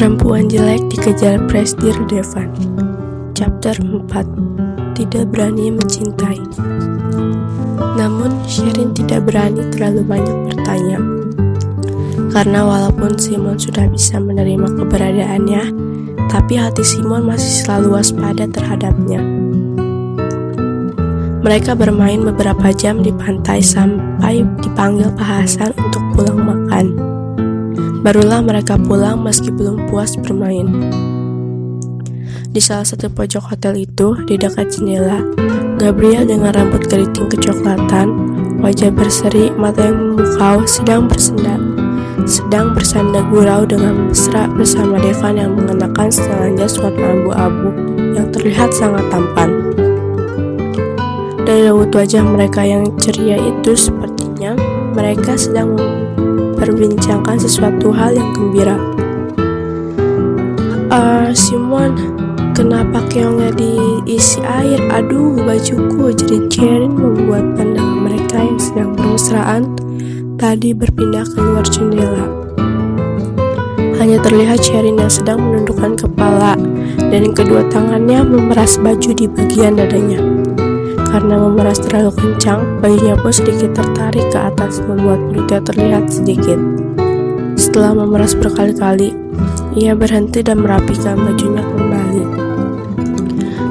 Perempuan jelek dikejar presidir Devan. Chapter 4. Tidak berani mencintai. Namun Sherin tidak berani terlalu banyak bertanya. Karena walaupun Simon sudah bisa menerima keberadaannya, tapi hati Simon masih selalu waspada terhadapnya. Mereka bermain beberapa jam di pantai sampai dipanggil Pak Hasan untuk pulang makan. Barulah mereka pulang meski belum puas bermain. Di salah satu pojok hotel itu, di dekat jendela, Gabriel dengan rambut keriting kecoklatan, wajah berseri, mata yang memukau, sedang bersanda gurau dengan mesra bersama Devan yang mengenakan setelan jas warna abu-abu yang terlihat sangat tampan. Dari raut wajah mereka yang ceria itu, sepertinya mereka sedang memperbincangkan sesuatu hal yang gembira. Simon, kenapa keongnya diisi air? Aduh, bajuku, jerit Sherin membuat pandangan mereka yang sedang bermesraan tadi berpindah keluar jendela. Hanya terlihat Sherin yang sedang menundukkan kepala dan kedua tangannya memeras baju di bagian dadanya. Karena memeras terlalu kencang, bajunya pun sedikit tertarik ke atas, membuat perutnya terlihat sedikit. Setelah memeras berkali-kali, ia berhenti dan merapikan bajunya kembali.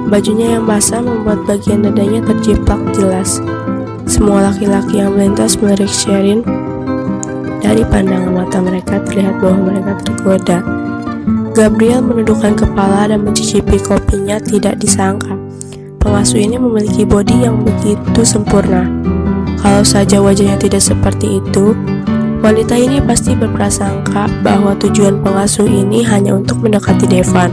Bajunya yang basah membuat bagian dadanya terjiplak jelas. Semua laki-laki yang melintas melirik Sherin. Dari pandangan mata mereka terlihat bahwa mereka tergoda. Gabriel menundukkan kepala dan mencicipi kopinya. Tidak disangka pengasuh ini memiliki bodi yang begitu sempurna. Kalau saja wajahnya tidak seperti itu, wanita ini pasti berprasangka bahwa tujuan pengasuh ini hanya untuk mendekati Devan.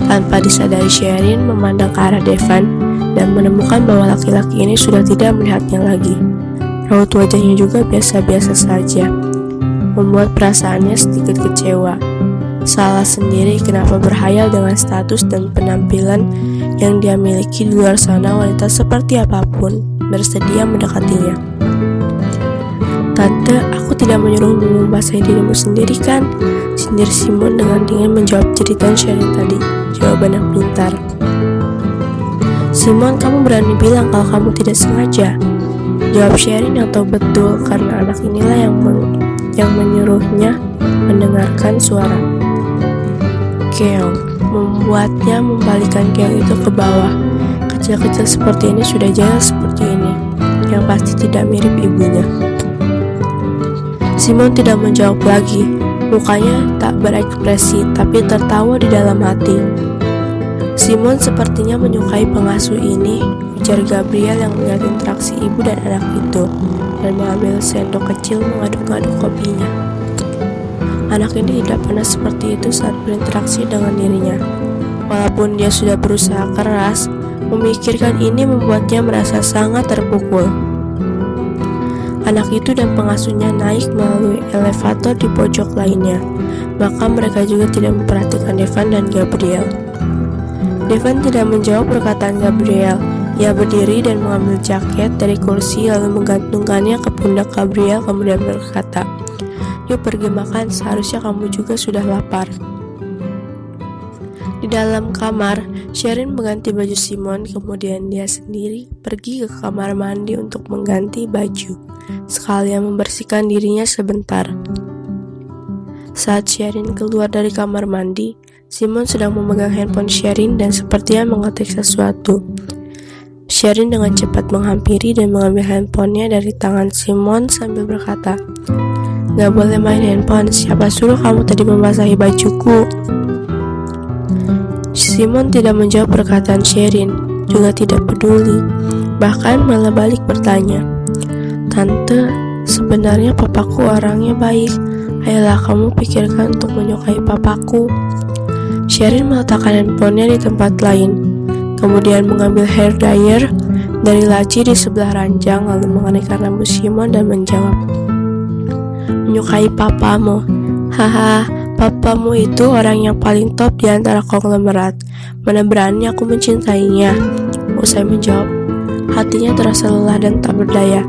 Tanpa disadari, Sherin memandang ke arah Devan dan menemukan bahwa laki-laki ini sudah tidak melihatnya lagi. Raut wajahnya juga biasa-biasa saja, membuat perasaannya sedikit kecewa. Salah sendiri kenapa berhayal dengan status dan penampilan yang dia miliki. Di luar sana wanita seperti apapun bersedia mendekatinya. Tante, aku tidak menyuruhmu membasahi dirimu sendiri kan? Sindir Simon dengan dingin menjawab jeritan Sherin tadi. Jawaban yang pintar. Simon, kamu berani bilang kalau kamu tidak sengaja? Jawab Sherin yang tahu betul karena anak inilah yang menyuruhnya mendengarkan suara keong, membuatnya membalikan keong itu ke bawah. Kecil-kecil seperti ini sudah jelas seperti ini, yang pasti tidak mirip ibunya. Simon tidak menjawab lagi, mukanya tak berekspresi tapi tertawa di dalam hati. Simon sepertinya menyukai pengasuh ini, ujar Gabriel yang melihat interaksi ibu dan anak itu, dan mengambil sendok kecil mengaduk-aduk kopinya. Anak ini tidak pernah seperti itu saat berinteraksi dengan dirinya. Walaupun dia sudah berusaha keras, memikirkan ini membuatnya merasa sangat terpukul. Anak itu dan pengasuhnya naik melalui elevator di pojok lainnya, maka mereka juga tidak memperhatikan Devan dan Gabriel. Devan tidak menjawab perkataan Gabriel. Ia berdiri dan mengambil jaket dari kursi lalu menggantungkannya ke pundak Gabriel, kemudian berkata, "Yuk pergi makan, seharusnya kamu juga sudah lapar." Di dalam kamar, Sherin mengganti baju Simon, kemudian dia sendiri pergi ke kamar mandi untuk mengganti baju, sekalian membersihkan dirinya sebentar. Saat Sherin keluar dari kamar mandi, Simon sedang memegang handphone Sherin dan sepertinya mengetik sesuatu. Sherin dengan cepat menghampiri dan mengambil handphonenya dari tangan Simon sambil berkata, "Gak boleh main handphone, siapa suruh kamu tadi membasahi bajuku?" Simon tidak menjawab perkataan Sherin, juga tidak peduli, bahkan malah balik bertanya, "Tante, sebenarnya papaku orangnya baik, ayolah kamu pikirkan untuk menyukai papaku." Sherin meletakkan handphonenya di tempat lain, kemudian mengambil hair dryer dari laci di sebelah ranjang lalu mengenaikan rambut Simon dan menjawab, "Menyukai papamu? Haha, papamu itu orang yang paling top di antara konglomerat. Mana berani aku mencintainya?" Usai menjawab, hatinya terasa lelah dan tak berdaya.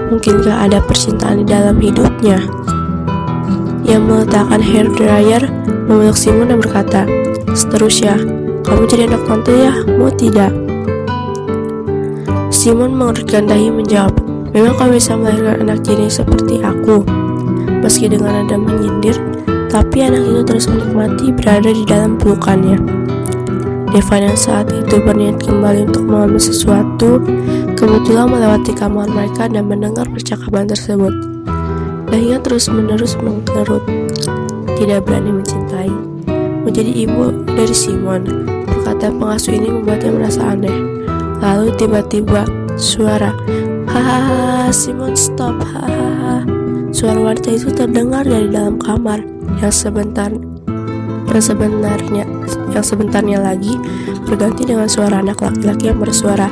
Mungkinkah ada percintaan di dalam hidupnya? Ia meletakkan hair dryer, memeluk Simon dan berkata, "Seterusnya, kamu jadi anak tante ya, mau tidak?" Simon mengerutkan dahi menjawab, "Memang kau bisa melahirkan anak jenis seperti aku." Meski dengan nada menyindir, tapi anak itu terus menikmati berada di dalam pelukannya. Devan yang saat itu berniat kembali untuk mengambil sesuatu, kebetulan melewati kamar mereka dan mendengar percakapan tersebut. Dahinya terus-menerus mengerut. Tidak berani mencintai. Menjadi ibu dari Simon, perkataan pengasuh ini membuatnya merasa aneh. Lalu tiba-tiba suara, "Hahaha, Simon stop, hahaha." Suara wanita itu terdengar dari dalam kamar yang sebentarnya lagi berganti dengan suara anak laki-laki yang bersuara,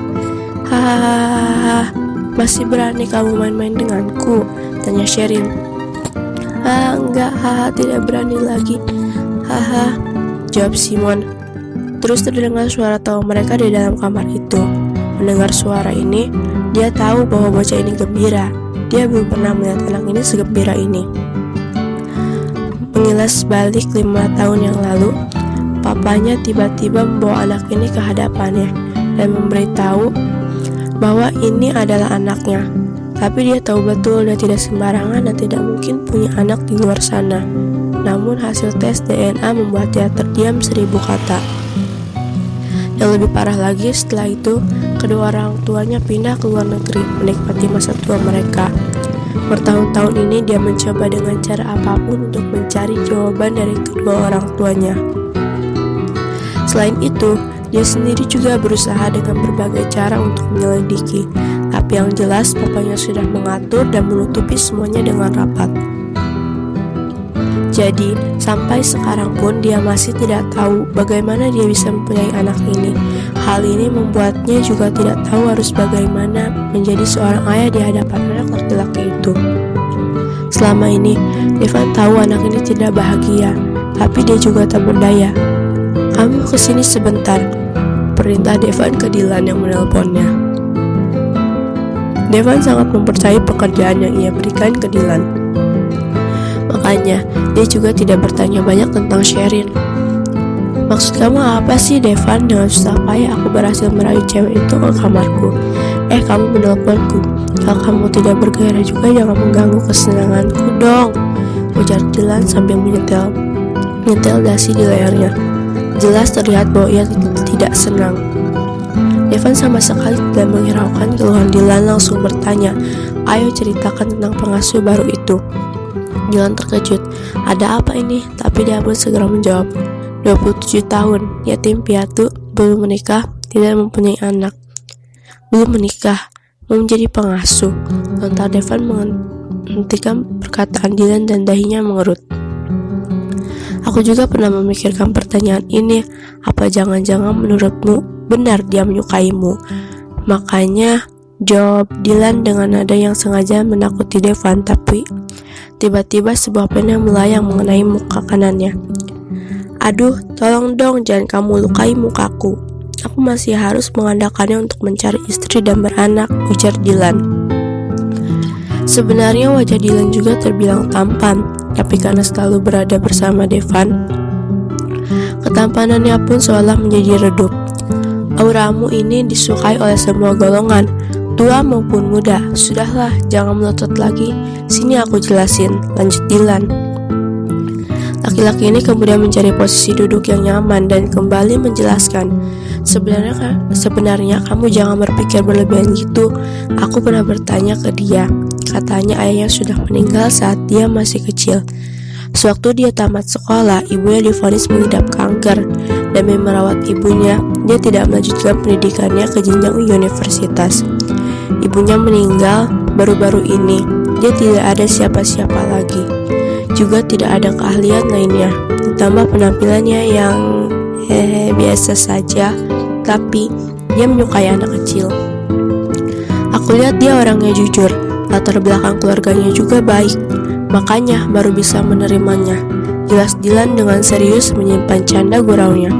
"Hahaha, masih berani kamu main-main denganku?" tanya Sherin. Enggak, haha, tidak berani lagi, haha," jawab Simon. Terus terdengar suara tawa mereka di dalam kamar itu. Mendengar suara ini, dia tahu bahwa bocah ini gembira. Dia belum pernah melihat anak ini segembira ini. Mengilas balik 5 tahun yang lalu, papanya tiba-tiba membawa anak ini ke hadapannya dan memberitahu bahwa ini adalah anaknya. Tapi dia tahu betul dia tidak sembarangan dan tidak mungkin punya anak di luar sana. Namun hasil tes DNA membuat dia terdiam 1000 kata. Yang lebih parah lagi, setelah itu kedua orang tuanya pindah ke luar negeri menikmati masa tua mereka. Bertahun-tahun ini dia mencoba dengan cara apapun untuk mencari jawaban dari kedua orang tuanya. Selain itu, dia sendiri juga berusaha dengan berbagai cara untuk menyelidiki. Tapi yang jelas papanya sudah mengatur dan menutupi semuanya dengan rapat. Jadi, sampai sekarang pun dia masih tidak tahu bagaimana dia bisa mempunyai anak ini. Hal ini membuatnya juga tidak tahu harus bagaimana menjadi seorang ayah di hadapan anak laki-laki itu. Selama ini, Devan tahu anak ini tidak bahagia, tapi dia juga tak berdaya. "Kamu kesini sebentar," perintah Devan ke Dylan yang menelponnya. Devan sangat mempercayai pekerjaan yang ia berikan ke Dylan. Makanya, dia juga tidak bertanya banyak tentang Sherin. "Maksud kamu apa sih, Devan? Dengan susah payah aku berhasil merayu cewek itu ke kamarku. Kamu menelponku. Kalau kamu tidak bergairah juga, jangan mengganggu kesenanganku dong," ujar Dylan sambil menyetel dasi di lehernya. Jelas terlihat bahwa ia tidak senang. Devan sama sekali tidak menghiraukan keluhan Dylan, langsung bertanya, "Ayo ceritakan tentang pengasuh baru itu." Dylan terkejut, "Ada apa ini?" Tapi dia pun segera menjawab, 27 tahun, yatim piatu, belum menikah, tidak mempunyai anak. Belum menikah, mau menjadi pengasuh. Lontar Devan menghentikan perkataan Dylan dan dahinya mengerut. "Aku juga pernah memikirkan pertanyaan ini. Apa jangan-jangan menurutmu benar dia menyukaimu?" "Makanya," jawab Dylan dengan nada yang sengaja menakuti Devan, tapi tiba-tiba sebuah pena melayang mengenai muka kanannya. "Aduh, tolong dong, jangan kamu lukai mukaku. Aku masih harus mengandalkannya untuk mencari istri dan beranak," ujar Dylan. Sebenarnya wajah Dylan juga terbilang tampan, tapi karena selalu berada bersama Devan, ketampanannya pun seolah menjadi redup. "Auramu ini disukai oleh semua golongan, tua maupun muda. Sudahlah, jangan melotot lagi. Sini aku jelasin," lanjut Dylan. Laki-laki ini kemudian mencari posisi duduk yang nyaman dan kembali menjelaskan, Sebenarnya kamu jangan berpikir berlebihan gitu. Aku pernah bertanya ke dia. Katanya ayahnya sudah meninggal saat dia masih kecil. Sewaktu dia tamat sekolah, ibunya divonis mengidap kanker. Demi merawat ibunya, dia tidak melanjutkan pendidikannya ke jenjang universitas. Ibunya meninggal baru-baru ini. Dia tidak ada siapa-siapa lagi. Juga tidak ada keahlian lainnya. Ditambah penampilannya yang biasa saja, tapi dia menyukai anak kecil. Aku lihat dia orangnya jujur. Latar belakang keluarganya juga baik. Makanya baru bisa menerimanya, jelas Dylan dengan serius menyimpan canda guraunya.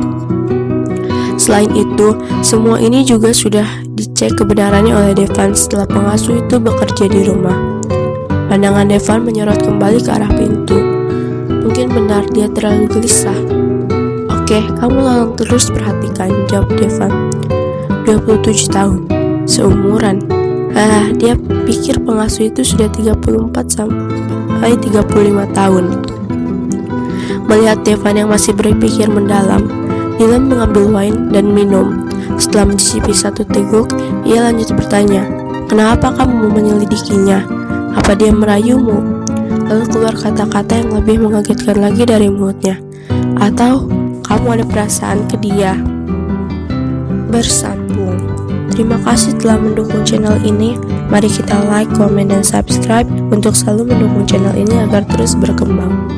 Selain itu, semua ini juga sudah dicek kebenarannya oleh Devan setelah pengasuh itu bekerja di rumah. Pandangan Devan menyorot kembali ke arah pintu. Mungkin benar dia terlalu gelisah. Oke, kamu tolong terus perhatikan, jawab Devan. 27 tahun, seumuran. Dia pikir pengasuh itu sudah 34 sampai 35 tahun. Melihat Devan yang masih berpikir mendalam, Dylan mengambil wine dan minum. Setelah mencicipi satu teguk, ia lanjut bertanya, "Kenapa kamu menyelidikinya? Apa dia merayumu?" Lalu keluar kata-kata yang lebih mengagetkan lagi dari mulutnya. "Atau kamu ada perasaan ke dia?" Bersambung. Terima kasih telah mendukung channel ini. Mari kita like, komen, dan subscribe untuk selalu mendukung channel ini agar terus berkembang.